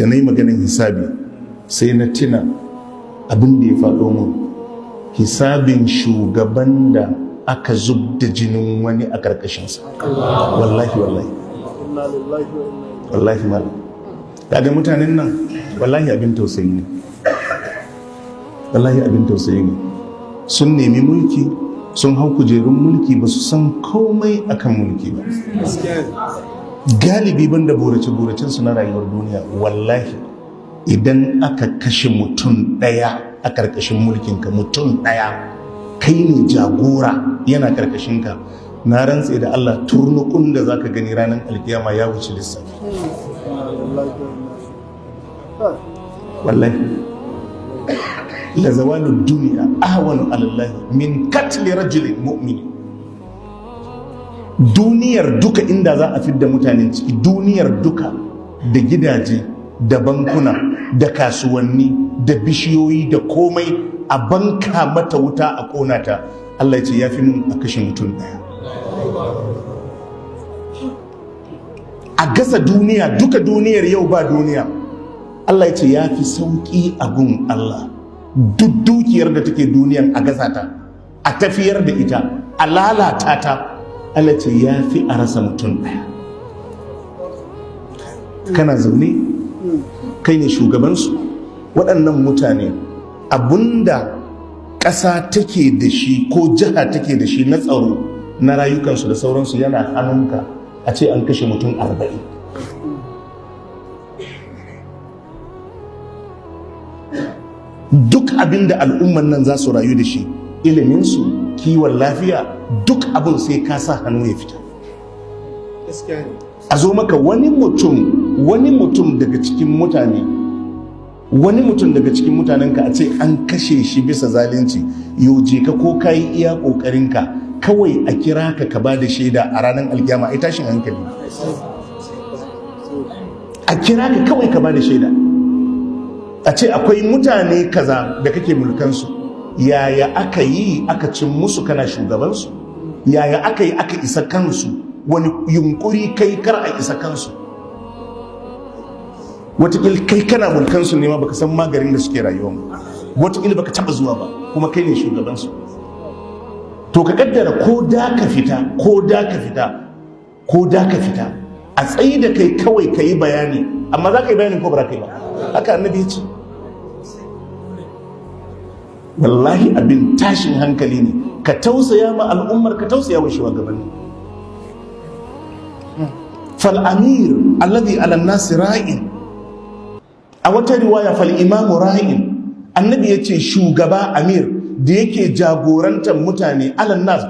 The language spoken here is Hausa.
da na yi maganin hisabi sai na tuna abin da ya faɗo mun, hisabin shugaban da aka zub da jinin wani a ƙarƙashinsa. Wallahi malam, daga mutanen nan wallahi abin tausayi ne, sun nemi mulki, sun hau kujerun mulki, ba su san komai akan mulki ba. Galibi banda burace-buracensu na rayuwar duniya, wallahi idan aka kashe mutum ɗaya a ƙarƙashin mulkinka, mutum ɗaya, kai ne jagora yana ƙarƙashinka, na rantse da Allah turnukun da zaka gani ranar alkiyama ya wuce lissafi. Wallahi la zawalu duniya ahwanu ala Allah min katli rajulin mu'min. Duniyar duka inda za a fidda mutanen ciki, duniyar duka da gidaje da bankuna da kasuwanni da bishiyoyi da komai a banka mata wuta a kona ta, Allah ya ce ya fi mun a kashe mutum daya. A gasa duniya duka, duniyar yau ba duniya, Allah ya ce ya fi sauƙi a gun Allah. Duk dukiyar da take duniyan a gasa ta, a tafiyar da ita, a lalata ta, Allah ce ya fi a rasa mutum ɗaya. Kana zaune kai ne shugabansu, waɗannan mutane abunda ƙasa take da shi ko jiha take da shi na tsaro na rayukansu da sauransu yana hannunka, a ce an kashe mutum 40. Duk abinda al'umman nan za su rayu da shi, iliminsu, kiwon lafiya, duk abin sai ka sa hannu ya fita. A zo maka wani mutum daga cikin mutane, wani mutum daga cikin mutanenka a ce an kashe shi bisa zalunci, yau je ka ko ka yi iya ƙoƙarinka, kawai a kira ka ba da shaida a ranar alkiyama, ai tashin hankali. A kira ka kawai ka ba da shaida, a ce akwai mutane kaza da kake mulkansu, yaya aka yi aka cin musu kana shugabansu, yaya aka yi aka isa kansu, wani yunkuri kai kar a isa kansu. Wataƙil kai kana mulkansu ne ma baka san magarin da suke rayuwa ba, wataƙil baka taɓa zuwa ba, kuma kai ne shugabansu. To ka kaddara ko da ka fita a tsayi da kai kawai ka yi bayani, amma za ka yi bayanin ko ba za ka yi ba. Haka annabi ya ce. Wallahi abin tashin hankali ne, ka tausaya ma al'ummar, ka tausaya wa shugabanni. Fal amir alladhi ala an-nas ra'in, a wata riwaya fal imamu ra'in. Annabi ya ce shugaba amir da yake jagorantar mutane ala nas